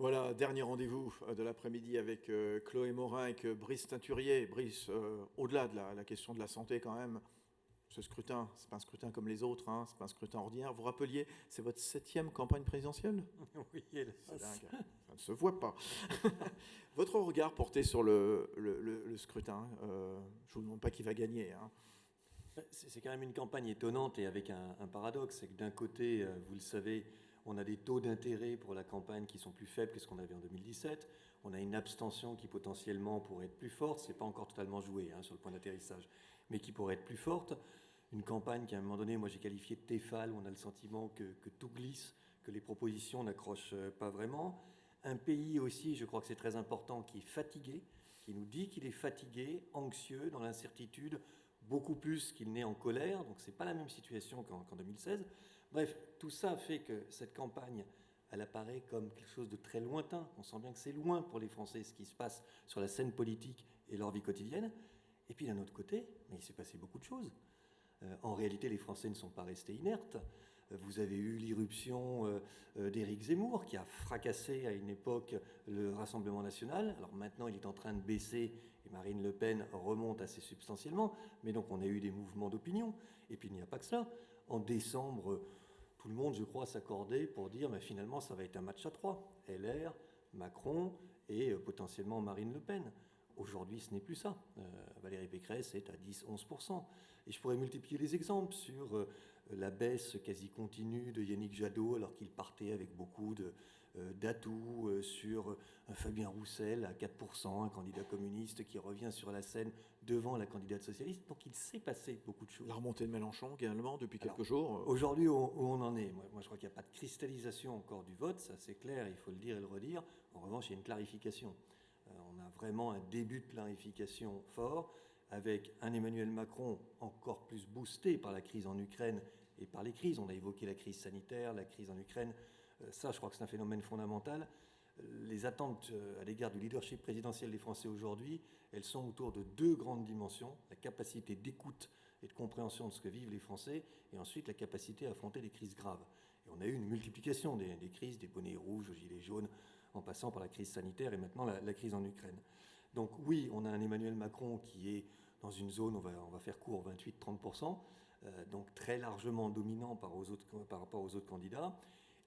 Voilà, dernier rendez-vous de l'après-midi avec Chloé Morin et Brice Teinturier. Brice, au-delà de la question de la santé quand même, ce scrutin, c'est pas un scrutin comme les autres, hein, c'est pas un scrutin ordinaire. Vous rappeliez, c'est votre 7e campagne présidentielle? Oui, C'est hélas. dingue, ça ne se voit pas. Votre regard porté sur le scrutin, je vous demande pas qui va gagner, hein. C'est quand même une campagne étonnante et avec un paradoxe. C'est que d'un côté, vous le savez, on a des taux d'intérêt pour la campagne qui sont plus faibles que ce qu'on avait en 2017. On a une abstention qui potentiellement pourrait être plus forte. C'est pas encore totalement joué sur le point d'atterrissage, mais qui pourrait être plus forte. Une campagne qui, à un moment donné, moi j'ai qualifié de Tefal, où on a le sentiment que tout glisse, que les propositions n'accrochent pas vraiment. Un pays aussi, je crois que c'est très important, qui est fatigué, qui nous dit qu'il est fatigué, anxieux, dans l'incertitude, beaucoup plus qu'il n'est en colère, donc ce n'est pas la même situation qu'en 2016. Bref, tout ça fait que cette campagne, elle apparaît comme quelque chose de très lointain. On sent bien que c'est loin pour les Français ce qui se passe sur la scène politique et leur vie quotidienne. Et puis d'un autre côté, mais il s'est passé beaucoup de choses. En réalité, les Français ne sont pas restés inertes. Vous avez eu l'irruption d'Éric Zemmour, qui a fracassé à une époque le Rassemblement national. Alors maintenant, il est en train de baisser, et Marine Le Pen remonte assez substantiellement. Mais donc, on a eu des mouvements d'opinion. Et puis, il n'y a pas que cela. En décembre, tout le monde, je crois, s'accordait pour dire, mais finalement, ça va être un match à trois. LR, Macron et potentiellement Marine Le Pen. Aujourd'hui, ce n'est plus ça. Valérie Pécresse est à 10-11%. Et je pourrais multiplier les exemples sur la baisse quasi continue de Yannick Jadot, alors qu'il partait avec beaucoup d'atouts, sur Fabien Roussel à 4%, un candidat communiste qui revient sur la scène devant la candidate socialiste. Donc il s'est passé beaucoup de choses. La remontée de Mélenchon également depuis quelques jours. Aujourd'hui, où on en est, moi je crois qu'il n'y a pas de cristallisation encore du vote, ça c'est clair, il faut le dire et le redire. En revanche, il y a une clarification. On a vraiment un début de clarification fort, avec un Emmanuel Macron encore plus boosté par la crise en Ukraine et par les crises. On a évoqué la crise sanitaire, la crise en Ukraine. Ça, je crois que c'est un phénomène fondamental. Les attentes à l'égard du leadership présidentiel des Français aujourd'hui, elles sont autour de deux grandes dimensions. La capacité d'écoute et de compréhension de ce que vivent les Français, et ensuite la capacité à affronter des crises graves. Et on a eu une multiplication des crises, des bonnets rouges aux gilets jaunes, en passant par la crise sanitaire et maintenant la crise en Ukraine. Donc oui, on a un Emmanuel Macron qui est dans une zone, on va faire court, 28-30%, donc très largement dominant par rapport aux autres candidats,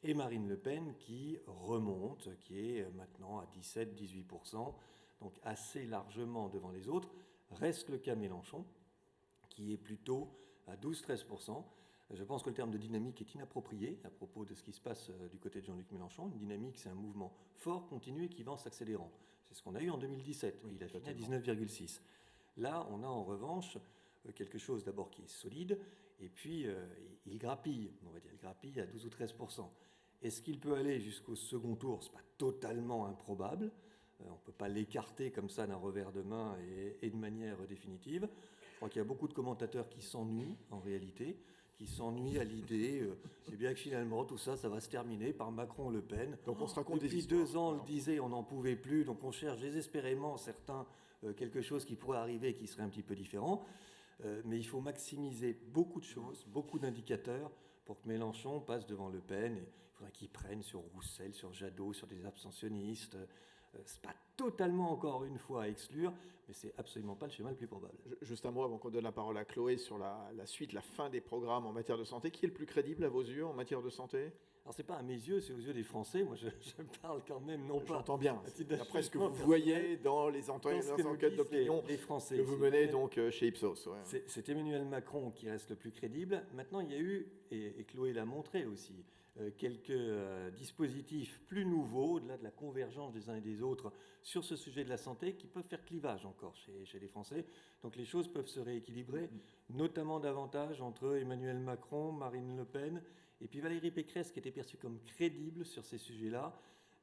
et Marine Le Pen qui remonte, qui est maintenant à 17-18%, donc assez largement devant les autres. Reste le cas Mélenchon, qui est plutôt à 12-13%. Je pense que le terme de dynamique est inapproprié à propos de ce qui se passe du côté de Jean-Luc Mélenchon. Une dynamique, c'est un mouvement fort, continu et qui va en s'accélérant. C'est ce qu'on a eu en 2017, où il a fini à 19,6. Là, on a en revanche quelque chose d'abord qui est solide, et puis il grappille, on va dire, il grappille à 12 ou 13%. Est-ce qu'il peut aller jusqu'au second tour? Ce n'est pas totalement improbable. On ne peut pas l'écarter comme ça d'un revers de main et de manière définitive. Je crois qu'il y a beaucoup de commentateurs qui s'ennuient en réalité, qui s'ennuient à l'idée eh bien que finalement tout ça, ça va se terminer par Macron-Le Pen. Donc on se raconte des Depuis histoires. 2 ans, on le disait, on n'en pouvait plus, donc on cherche désespérément certains quelque chose qui pourrait arriver et qui serait un petit peu différent. Mais il faut maximiser beaucoup de choses, beaucoup d'indicateurs pour que Mélenchon passe devant Le Pen. Et il faudrait qu'il prenne sur Roussel, sur Jadot, sur des abstentionnistes. C'est pas totalement, encore une fois, à exclure, mais c'est absolument pas le schéma le plus probable. Juste un mot avant qu'on donne la parole à Chloé sur la suite, la fin des programmes en matière de santé. Qui est le plus crédible à vos yeux en matière de santé? Alors c'est pas à mes yeux, c'est aux yeux des Français. Moi je parle quand même non pas... J'entends bien. D'après ce que vous personnel, voyez dans les enquêtes d'opinion les Français, que vous menez donc chez Ipsos. Ouais. C'est Emmanuel Macron qui reste le plus crédible. Maintenant, il y a eu, et Chloé l'a montré aussi, quelques dispositifs plus nouveaux, au-delà de la convergence des uns et des autres, sur ce sujet de la santé, qui peuvent faire clivage encore chez les Français. Donc les choses peuvent se rééquilibrer, notamment davantage entre Emmanuel Macron, Marine Le Pen, et puis Valérie Pécresse, qui était perçue comme crédible sur ces sujets-là.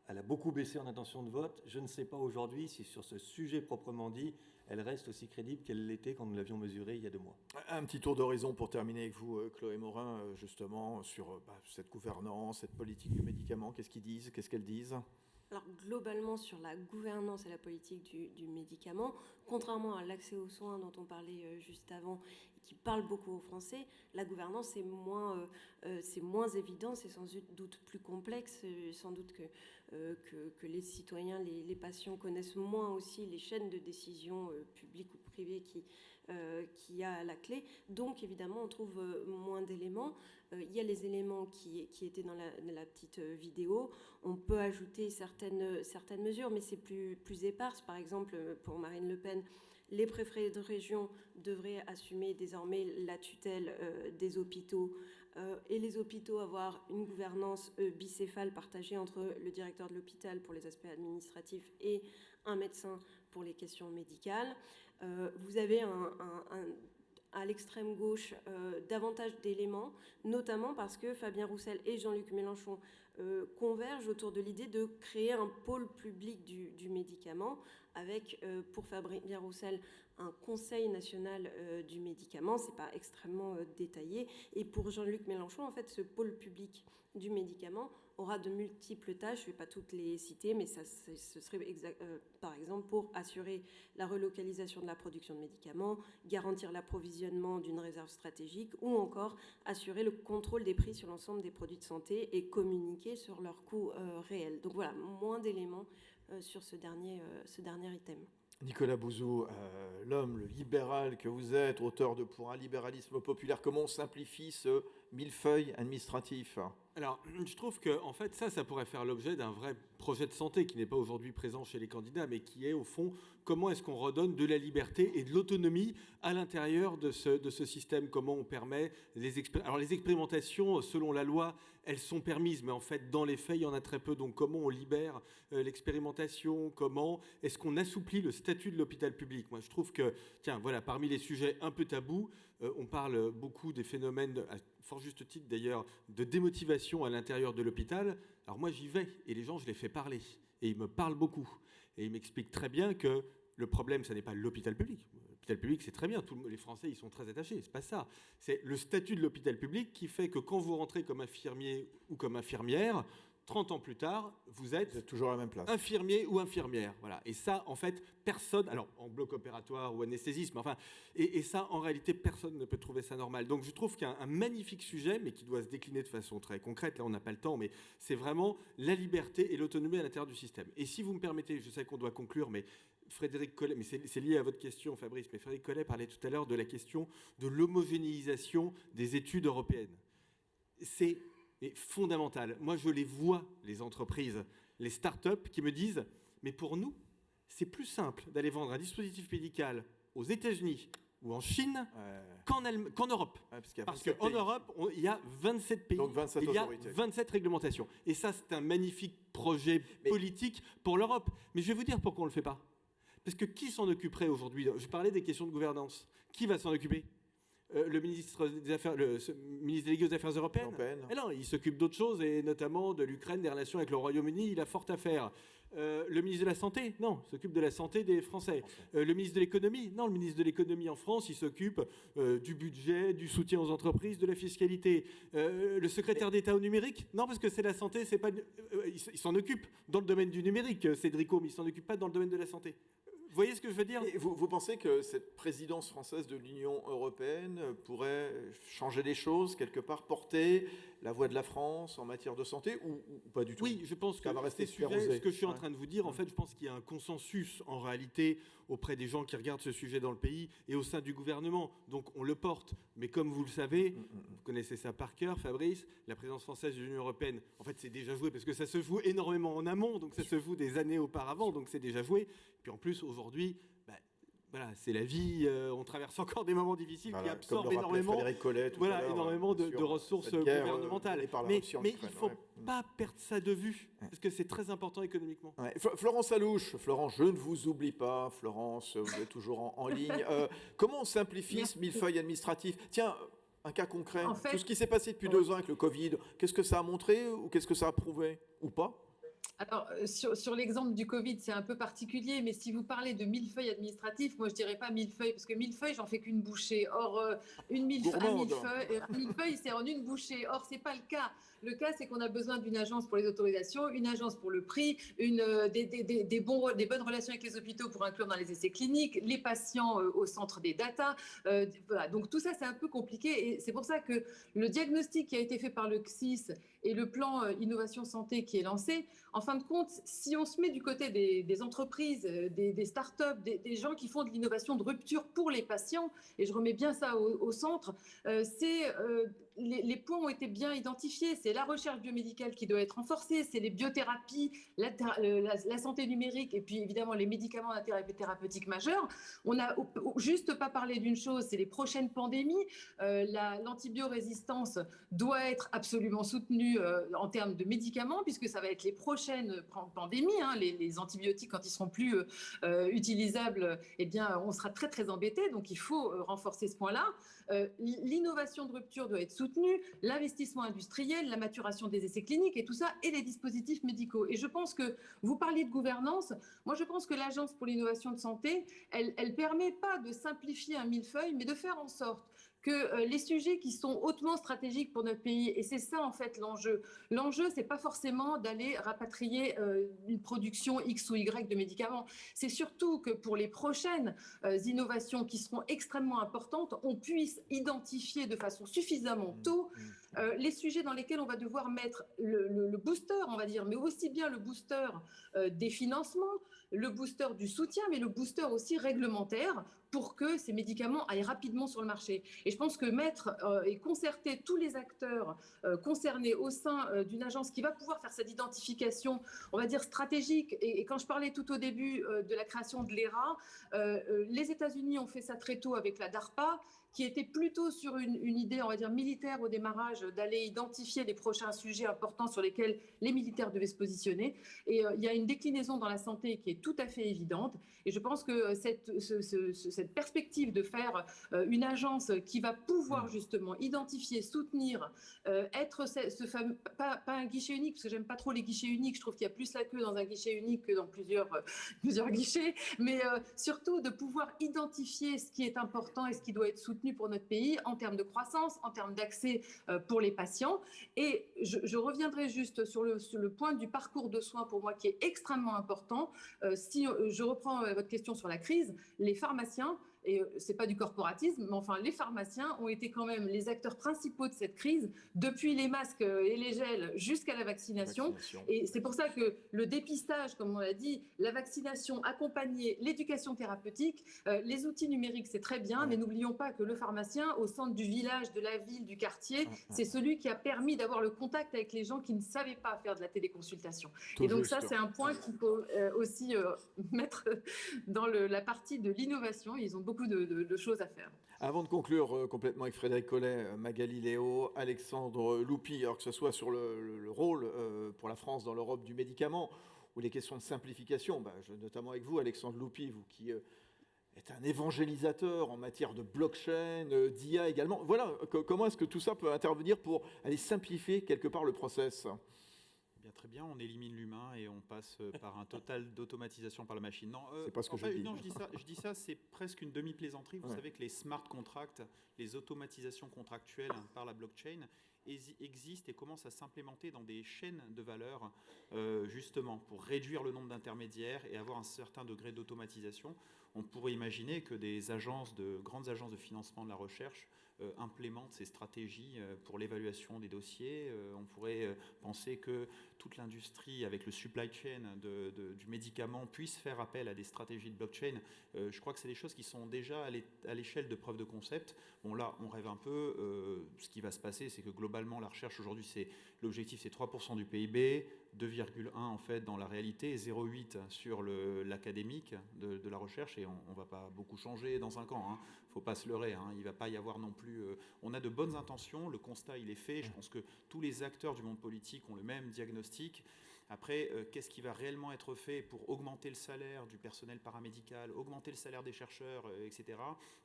Elle a beaucoup baissé en intention de vote. Je ne sais pas aujourd'hui si sur ce sujet proprement dit, elle reste aussi crédible qu'elle l'était quand nous l'avions mesurée il y a 2 mois. Un petit tour d'horizon pour terminer avec vous, Chloé Morin, justement, sur cette gouvernance, cette politique du médicament. Qu'est-ce qu'ils disent? Qu'est-ce qu'elles disent? Alors globalement sur la gouvernance et la politique du médicament, contrairement à l'accès aux soins dont on parlait juste avant, qui parle beaucoup aux Français, la gouvernance c'est moins évident, c'est sans doute plus complexe, sans doute que les citoyens, les patients connaissent moins aussi les chaînes de décision publiques ou privées qui a à la clé. Donc évidemment on trouve moins d'éléments. Il y a les éléments qui étaient dans la petite vidéo. On peut ajouter certaines mesures, mais c'est plus éparse. Par exemple, pour Marine Le Pen, les préfets de région devraient assumer désormais la tutelle des hôpitaux et les hôpitaux avoir une gouvernance bicéphale partagée entre le directeur de l'hôpital pour les aspects administratifs et un médecin pour les questions médicales. Vous avez à l'extrême gauche davantage d'éléments, notamment parce que Fabien Roussel et Jean-Luc Mélenchon convergent autour de l'idée de créer un pôle public du médicament, avec, pour Fabien Roussel, un conseil national du médicament. C'est pas extrêmement détaillé. Et pour Jean-Luc Mélenchon, en fait, ce pôle public du médicament aura de multiples tâches. Je ne vais pas toutes les citer, mais ce serait par exemple pour assurer la relocalisation de la production de médicaments, garantir l'approvisionnement d'une réserve stratégique ou encore assurer le contrôle des prix sur l'ensemble des produits de santé et communiquer sur leurs coûts réels. Donc voilà, moins d'éléments sur ce dernier item. Nicolas Bouzou, l'homme, le libéral que vous êtes, auteur de Pour un libéralisme populaire, comment on simplifie ce millefeuille administratif ? Alors, je trouve que en fait, ça pourrait faire l'objet d'un vrai projet de santé qui n'est pas aujourd'hui présent chez les candidats, mais qui est au fond comment est-ce qu'on redonne de la liberté et de l'autonomie à l'intérieur de ce système, comment on permet alors les expérimentations, selon la loi, elles sont permises, mais en fait, dans les faits, il y en a très peu. Donc, comment on libère l'expérimentation, comment est-ce qu'on assouplit le statut de l'hôpital public ? Moi, je trouve que, tiens, voilà, parmi les sujets un peu tabous, on parle beaucoup des phénomènes, à fort juste titre d'ailleurs, de démotivation à l'intérieur de l'hôpital. Alors moi, j'y vais et les gens, je les fais parler. Et ils me parlent beaucoup. Et ils m'expliquent très bien que le problème, ce n'est pas l'hôpital public. L'hôpital public, c'est très bien. Les Français, ils sont très attachés. C'est pas ça. C'est le statut de l'hôpital public qui fait que quand vous rentrez comme infirmier ou comme infirmière, 30 ans plus tard, vous êtes toujours à la même place. Infirmier ou infirmière. Voilà. Et ça, en fait, personne, alors en bloc opératoire ou anesthésiste, mais enfin, et ça, en réalité, personne ne peut trouver ça normal. Donc je trouve qu'il y a un magnifique sujet, mais qui doit se décliner de façon très concrète. Là, on n'a pas le temps, mais c'est vraiment la liberté et l'autonomie à l'intérieur du système. Et si vous me permettez, je sais qu'on doit conclure, mais Frédéric Collet, mais c'est lié à votre question, Fabrice, mais Frédéric Collet parlait tout à l'heure de la question de l'homogénéisation des études européennes. C'est fondamental. Moi, je les vois, les entreprises, les start-up qui me disent « Mais pour nous, c'est plus simple d'aller vendre un dispositif médical aux États-Unis ou en Chine qu'en Europe. Ouais, parce qu'en Europe, il y a 27 pays, donc 27 il y a autorités. 27 réglementations. Et ça, c'est un magnifique projet politique pour l'Europe. Mais je vais vous dire pourquoi on ne le fait pas. Parce que qui s'en occuperait aujourd'hui ? Je parlais des questions de gouvernance. Qui va s'en occuper ? Le ministre délégué aux Affaires européennes. Et non, il s'occupe d'autres choses, et notamment de l'Ukraine, des relations avec le Royaume-Uni, il a fort à faire. Le ministre de la Santé, non, il s'occupe de la santé des Français. Le ministre de l'Économie, non, le ministre de l'Économie en France, il s'occupe du budget, du soutien aux entreprises, de la fiscalité. Le secrétaire d'État au numérique, non, parce que c'est la santé, c'est pas... il s'en occupe dans le domaine du numérique, Cédrico, mais il s'en occupe pas dans le domaine de la santé. Vous voyez ce que je veux dire ? Vous pensez que cette présidence française de l'Union européenne pourrait changer les choses, quelque part, porter la voix de la France en matière de santé ou pas du tout ? Oui, je pense que ça va rester super osé. Ce que je suis en train de vous dire, en fait, je pense qu'il y a un consensus en réalité auprès des gens qui regardent ce sujet dans le pays et au sein du gouvernement. Donc on le porte. Mais comme vous le savez, vous connaissez ça par cœur, Fabrice, la présidence française de l'Union européenne, en fait, c'est déjà joué parce que ça se joue énormément en amont, donc ça se joue des années auparavant, donc c'est déjà joué. Puis en plus, aujourd'hui, voilà, c'est la vie, on traverse encore des moments difficiles qui absorbent énormément, énormément de ressources gouvernementales. Mais il ne faut pas perdre ça de vue, parce que c'est très important économiquement. Ouais. Florence Alouche, Florence, je ne vous oublie pas, Florence, vous êtes toujours en ligne. Comment on simplifie ce millefeuille administratif ? Tiens, un cas concret, tout ce qui s'est passé depuis 2 ans avec le Covid, qu'est-ce que ça a montré ou qu'est-ce que ça a prouvé ou pas ? Alors, sur l'exemple du Covid, c'est un peu particulier, mais si vous parlez de millefeuille administratif, moi je dirais pas millefeuille, parce que millefeuille, j'en fais qu'une bouchée. Or, Gourmande. un millefeuille, c'est en une bouchée. Or, c'est pas le cas. Le cas, c'est qu'on a besoin d'une agence pour les autorisations, une agence pour le prix, des bonnes relations avec les hôpitaux pour inclure dans les essais cliniques, les patients au centre des data. Voilà. Donc, tout ça, c'est un peu compliqué. Et c'est pour ça que le diagnostic qui a été fait par le CSIS et le plan Innovation Santé qui est lancé, en fin de compte, si on se met du côté des entreprises, des startups, des gens qui font de l'innovation de rupture pour les patients, et je remets bien ça au centre, les points ont été bien identifiés. C'est la recherche biomédicale qui doit être renforcée, c'est les biothérapies, la santé numérique et puis évidemment les médicaments d'intérêt thérapeutique majeur. On n'a juste pas parlé d'une chose, c'est les prochaines pandémies. L'antibiorésistance doit être absolument soutenue en termes de médicaments, puisque ça va être les prochaines pandémies. Hein. Les antibiotiques, quand ils seront plus utilisables, eh bien, on sera très très embêtés. Donc, il faut renforcer ce point-là. L'innovation de rupture doit être soutenue, l'investissement industriel, la maturation des essais cliniques et tout ça, et les dispositifs médicaux. Et je pense que vous parliez de gouvernance. Moi, je pense que l'Agence pour l'innovation de santé, elle permet pas de simplifier un millefeuille, mais de faire en sorte que les sujets qui sont hautement stratégiques pour notre pays, et c'est ça en fait l'enjeu. L'enjeu, c'est pas forcément d'aller rapatrier une production X ou Y de médicaments. C'est surtout que pour les prochaines innovations qui seront extrêmement importantes, on puisse identifier de façon suffisamment tôt les sujets dans lesquels on va devoir mettre le booster, on va dire, mais aussi bien le booster des financements, le booster du soutien, mais le booster aussi réglementaire pour que ces médicaments aillent rapidement sur le marché. Et je pense que mettre et concerter tous les acteurs concernés au sein d'une agence qui va pouvoir faire cette identification, on va dire stratégique, et quand je parlais tout au début de la création de l'ERA, les États-Unis ont fait ça très tôt avec la DARPA, qui était plutôt sur une idée, on va dire, militaire au démarrage, d'aller identifier les prochains sujets importants sur lesquels les militaires devaient se positionner. Et il y a une déclinaison dans la santé qui est tout à fait évidente. Et je pense que cette perspective de faire une agence qui va pouvoir justement identifier, soutenir, être ce fameux, pas un guichet unique, parce que j'aime pas trop les guichets uniques, je trouve qu'il y a plus la queue dans un guichet unique que dans plusieurs guichets, mais surtout de pouvoir identifier ce qui est important et ce qui doit être soutenu pour notre pays en termes de croissance, en termes d'accès pour les patients. Et je reviendrai juste sur le point du parcours de soins pour moi qui est extrêmement important. Si je reprends votre question sur la crise, les pharmaciens, et c'est pas du corporatisme, mais enfin les pharmaciens ont été quand même les acteurs principaux de cette crise, depuis les masques et les gels jusqu'à la vaccination. Et c'est pour ça que le dépistage, comme on l'a dit, la vaccination accompagnée, l'éducation thérapeutique, les outils numériques, c'est très bien, mais n'oublions pas que le pharmacien, au centre du village, de la ville, du quartier, c'est celui qui a permis d'avoir le contact avec les gens qui ne savaient pas faire de la téléconsultation. Tout et donc juste. Ça, c'est un point qu'il faut aussi mettre dans la partie de l'innovation. Ils ont beaucoup de choses à faire. Avant de conclure complètement avec Frédéric Collet, Magali Léo, Alexandre Loupy, alors que ce soit sur le rôle pour la France dans l'Europe du médicament ou les questions de simplification, notamment avec vous, Alexandre Loupy, vous qui êtes un évangélisateur en matière de blockchain, d'IA également. Voilà, comment est-ce que tout ça peut intervenir pour aller simplifier quelque part le process ? Bien, très bien, on élimine l'humain et on passe par un total d'automatisation par la machine. Non, c'est pas ce que je dis. Non, je dis ça, c'est presque une demi-plaisanterie. Vous savez que les smart contracts, les automatisations contractuelles par la blockchain existent et commencent à s'implémenter dans des chaînes de valeur, justement, pour réduire le nombre d'intermédiaires et avoir un certain degré d'automatisation. On pourrait imaginer que grandes agences de financement de la recherche implémentent ces stratégies pour l'évaluation des dossiers. On pourrait penser que toute l'industrie, avec le supply chain du médicament, puisse faire appel à des stratégies de blockchain. Je crois que c'est des choses qui sont déjà à l'échelle de preuve de concept. Bon, là, on rêve un peu. Ce qui va se passer, c'est que globalement, la recherche aujourd'hui, l'objectif, c'est 3% du PIB, 2,1 en fait dans la réalité, 0,8 sur l'académique de la recherche, et on ne va pas beaucoup changer dans 5 ans. Il ne faut pas se leurrer. Il ne va pas y avoir non plus... on a de bonnes intentions, le constat, il est fait. Je pense que tous les acteurs du monde politique ont le même diagnostic. Après, qu'est-ce qui va réellement être fait pour augmenter le salaire du personnel paramédical, augmenter le salaire des chercheurs, etc.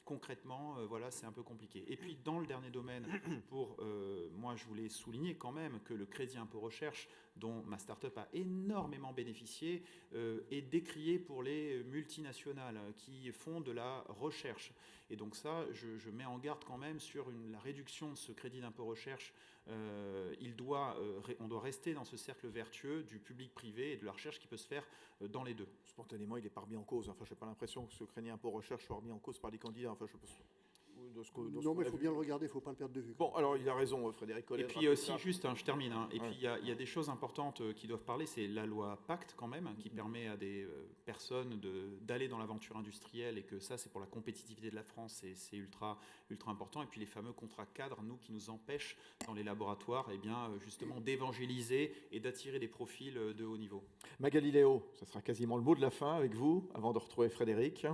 Concrètement, voilà, c'est un peu compliqué. Et puis, dans le dernier domaine, moi, je voulais souligner quand même que le crédit impôt recherche, dont ma start-up a énormément bénéficié, est décrié pour les multinationales qui font de la recherche. Et donc ça, je mets en garde quand même sur la réduction de ce crédit d'impôt recherche. On doit rester dans ce cercle vertueux du public-privé et de la recherche qui peut se faire dans les deux. Spontanément, il n'est pas remis en cause. Enfin, je n'ai pas l'impression que ce crédit impôt recherche soit remis en cause par des candidats. Enfin, je pense... Non, mais il faut bien le regarder, il ne faut pas le perdre de vue. Bon, alors il a raison, Frédéric Collet. Et puis aussi, juste, je termine, et puis il y a des choses importantes qui doivent parler, c'est la loi Pacte quand même, qui permet à des personnes d'aller dans l'aventure industrielle, et que ça, c'est pour la compétitivité de la France, et c'est ultra, ultra important. Et puis les fameux contrats cadres, nous, qui nous empêchent dans les laboratoires, justement, d'évangéliser et d'attirer des profils de haut niveau. Magali Léo, ça sera quasiment le mot de la fin avec vous, avant de retrouver Frédéric.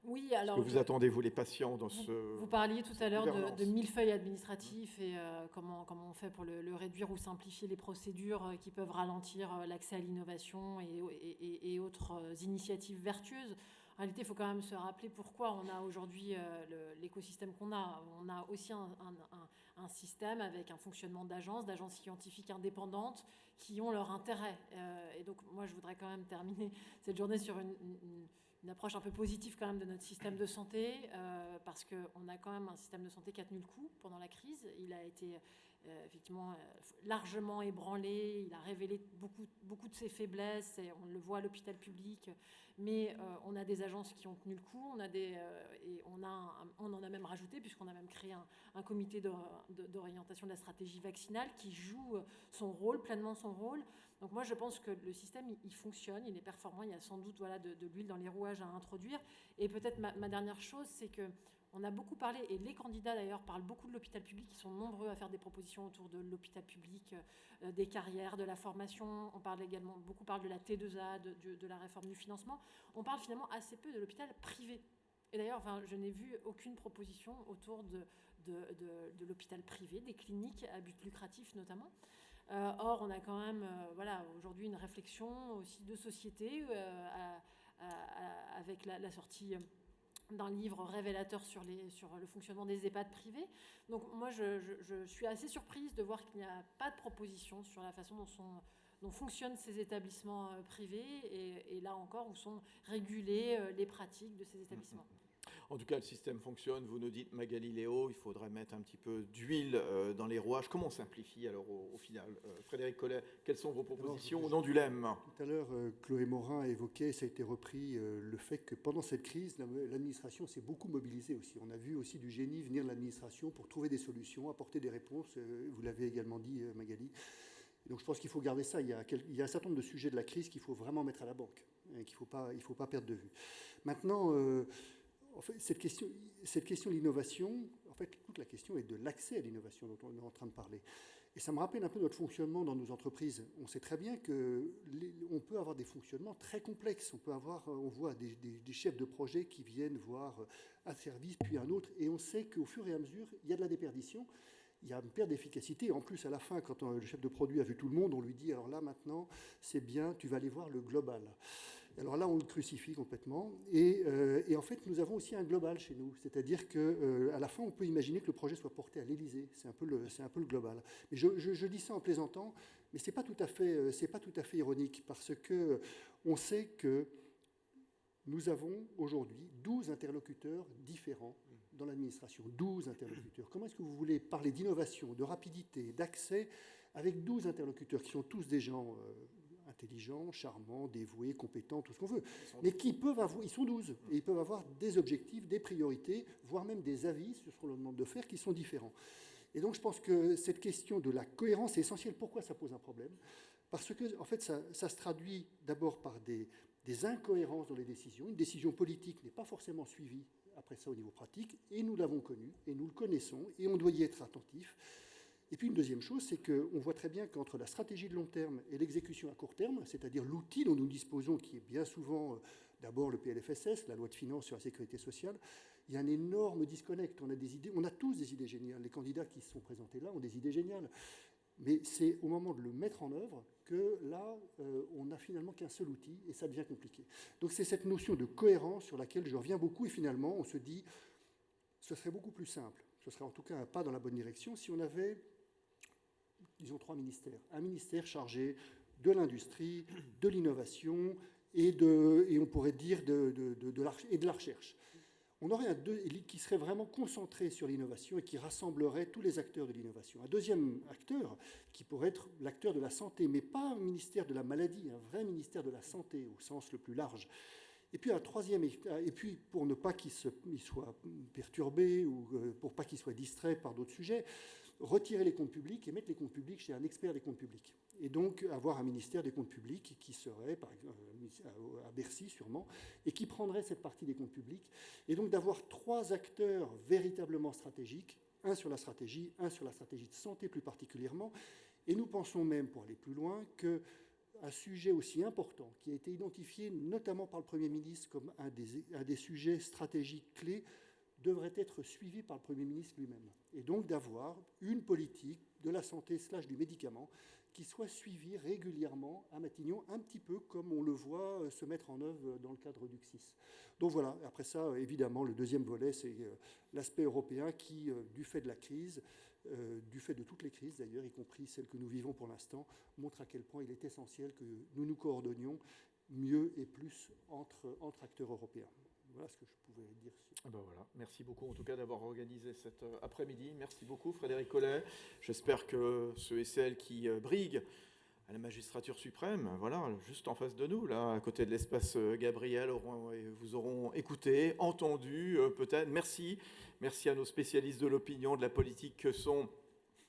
Oui, alors. Que vous attendez, vous, les patients, dans ce. Vous parliez tout à l'heure de millefeuille administratif et comment on fait pour le réduire ou simplifier les procédures qui peuvent ralentir l'accès à l'innovation et autres initiatives vertueuses. En réalité, il faut quand même se rappeler pourquoi on a aujourd'hui l'écosystème qu'on a. On a aussi un système avec un fonctionnement d'agences scientifiques indépendantes qui ont leur intérêt. Et donc, moi, je voudrais quand même terminer cette journée sur une approche un peu positive quand même de notre système de santé, parce qu'on a quand même un système de santé qui a tenu le coup pendant la crise. Il a été effectivement largement ébranlé, il a révélé beaucoup de ses faiblesses, et on le voit à l'hôpital public, mais on a des agences qui ont tenu le coup, et on en a même rajouté, puisqu'on a même créé un comité d'orientation de la stratégie vaccinale qui joue pleinement son rôle. Donc moi, je pense que le système, il fonctionne, il est performant, il y a sans doute de l'huile dans les rouages à introduire. Et peut-être ma dernière chose, c'est qu'on a beaucoup parlé, et les candidats d'ailleurs parlent beaucoup de l'hôpital public, ils sont nombreux à faire des propositions autour de l'hôpital public, des carrières, de la formation. On parle également, beaucoup parlent de la T2A, de la réforme du financement. On parle finalement assez peu de l'hôpital privé. Et d'ailleurs, je n'ai vu aucune proposition autour de l'hôpital privé, des cliniques à but lucratif notamment. Or, on a quand même aujourd'hui une réflexion aussi de société avec la sortie d'un livre révélateur sur le fonctionnement des EHPAD privés. Donc moi, je suis assez surprise de voir qu'il n'y a pas de proposition sur la façon dont fonctionnent ces établissements privés et là encore où sont régulées les pratiques de ces établissements. En tout cas, le système fonctionne. Vous nous dites, Magali Léo, il faudrait mettre un petit peu d'huile dans les rouages. Comment on simplifie alors au final Frédéric Collet, quelles sont vos propositions au nom du LEM? Tout à l'heure, Chloé Morin a évoqué, ça a été repris, le fait que pendant cette crise, l'administration s'est beaucoup mobilisée aussi. On a vu aussi du génie venir de l'administration pour trouver des solutions, apporter des réponses. Vous l'avez également dit, Magali. Donc je pense qu'il faut garder ça. Il y a un certain nombre de sujets de la crise qu'il faut vraiment mettre à la banque et qu'il ne faut pas perdre de vue. Maintenant, en fait, cette question de l'innovation, en fait, toute la question est de l'accès à l'innovation dont on est en train de parler. Et ça me rappelle un peu notre fonctionnement dans nos entreprises. On sait très bien qu'on peut avoir des fonctionnements très complexes. On voit des chefs de projet qui viennent voir un service, puis un autre, et on sait qu'au fur et à mesure, il y a de la déperdition. Il y a une perte d'efficacité. En plus, à la fin, quand le chef de produit a vu tout le monde, on lui dit, alors là, maintenant, c'est bien, tu vas aller voir le global. Alors là, on le crucifie complètement. Et en fait, nous avons aussi un global chez nous. C'est-à-dire qu'à la fin, on peut imaginer que le projet soit porté à l'Élysée. C'est un peu le global. Mais je dis ça en plaisantant, mais c'est pas tout à fait ironique, parce qu'on sait que nous avons aujourd'hui 12 interlocuteurs différents dans l'administration. 12 interlocuteurs. Comment est-ce que vous voulez parler d'innovation, de rapidité, d'accès avec 12 interlocuteurs qui sont tous des gens intelligents, charmants, dévoués, compétents, tout ce qu'on veut, mais ils sont 12, et ils peuvent avoir des objectifs, des priorités, voire même des avis sur le demande de faire qui sont différents. Et donc je pense que cette question de la cohérence est essentielle. Pourquoi ça pose un problème? Parce que en fait, ça se traduit d'abord par des incohérences dans les décisions. Une décision politique n'est pas forcément suivie après ça au niveau pratique, et nous l'avons connu, et nous le connaissons, et on doit y être attentif. Et puis une deuxième chose, c'est qu'on voit très bien qu'entre la stratégie de long terme et l'exécution à court terme, c'est-à-dire l'outil dont nous disposons, qui est bien souvent d'abord le PLFSS, la loi de finances sur la sécurité sociale, il y a un énorme disconnect. On a tous des idées géniales. Les candidats qui se sont présentés là ont des idées géniales. Mais c'est au moment de le mettre en œuvre que là, on n'a finalement qu'un seul outil et ça devient compliqué. Donc c'est cette notion de cohérence sur laquelle je reviens beaucoup et finalement on se dit, ce serait beaucoup plus simple, ce serait en tout cas un pas dans la bonne direction si on avait, disons, 3 ministères. Un ministère chargé de l'industrie, de l'innovation et on pourrait dire de la recherche. On aurait qui serait vraiment concentré sur l'innovation et qui rassemblerait tous les acteurs de l'innovation. Un deuxième acteur qui pourrait être l'acteur de la santé, mais pas un ministère de la maladie, un vrai ministère de la santé au sens le plus large. Et puis un troisième, et puis pour ne pas qu'il soit perturbé ou pour pas qu'il soit distrait par d'autres sujets, retirer les comptes publics et mettre les comptes publics chez un expert des comptes publics. Et donc avoir un ministère des comptes publics qui serait, par exemple, à Bercy sûrement, et qui prendrait cette partie des comptes publics. Et donc d'avoir 3 acteurs véritablement stratégiques, un sur la stratégie de santé plus particulièrement. Et nous pensons même, pour aller plus loin, qu'un sujet aussi important, qui a été identifié notamment par le Premier ministre comme un des sujets stratégiques clés, devrait être suivi par le Premier ministre lui-même. Et donc d'avoir une politique de la santé / du médicament qui soit suivie régulièrement à Matignon, un petit peu comme on le voit se mettre en œuvre dans le cadre du CSIS. Donc voilà, après ça, évidemment, le deuxième volet, c'est l'aspect européen qui, du fait de la crise, du fait de toutes les crises d'ailleurs, y compris celles que nous vivons pour l'instant, montre à quel point il est essentiel que nous nous coordonnions mieux et plus entre acteurs européens. Voilà ce que je pouvais dire. Ben voilà. Merci beaucoup en tout cas d'avoir organisé cet après-midi. Merci beaucoup Frédéric Collet. J'espère que ceux et celles qui briguent à la magistrature suprême, voilà, juste en face de nous, là, à côté de l'espace Gabriel, vous auront écouté, entendu peut-être. Merci à nos spécialistes de l'opinion, de la politique que sont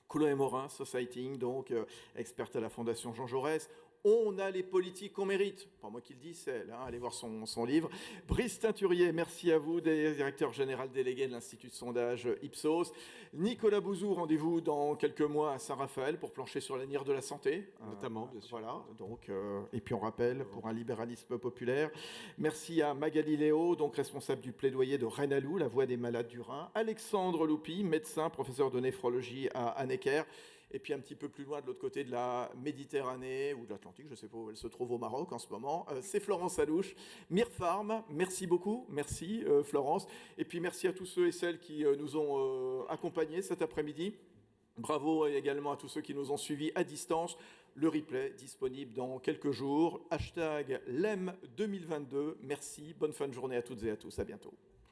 Chloé Morin, Societing, donc experte à la Fondation Jean Jaurès. On a les politiques qu'on mérite. Pas moi qui le dis, c'est elle. Hein, allez voir son livre. Brice Teinturier, merci à vous, directeur général délégué de l'Institut de sondage Ipsos. Nicolas Bouzou, rendez-vous dans quelques mois à Saint-Raphaël pour plancher sur l'avenir de la santé. Notamment, bien sûr. Voilà. Donc, et puis on rappelle, pour un libéralisme populaire. Merci à Magali Léo, donc responsable du plaidoyer de Rhinalou, la voix des malades du Rhin. Alexandre Loupi, médecin, professeur de néphrologie à Necker. Et puis un petit peu plus loin, de l'autre côté de la Méditerranée ou de l'Atlantique, je ne sais pas où elle se trouve au Maroc en ce moment, c'est Florence Alouche. Mirfarm, merci beaucoup, merci Florence. Et puis merci à tous ceux et celles qui nous ont accompagnés cet après-midi. Bravo également à tous ceux qui nous ont suivis à distance. Le replay disponible dans quelques jours. #LEM2022. Merci, bonne fin de journée à toutes et à tous, à bientôt.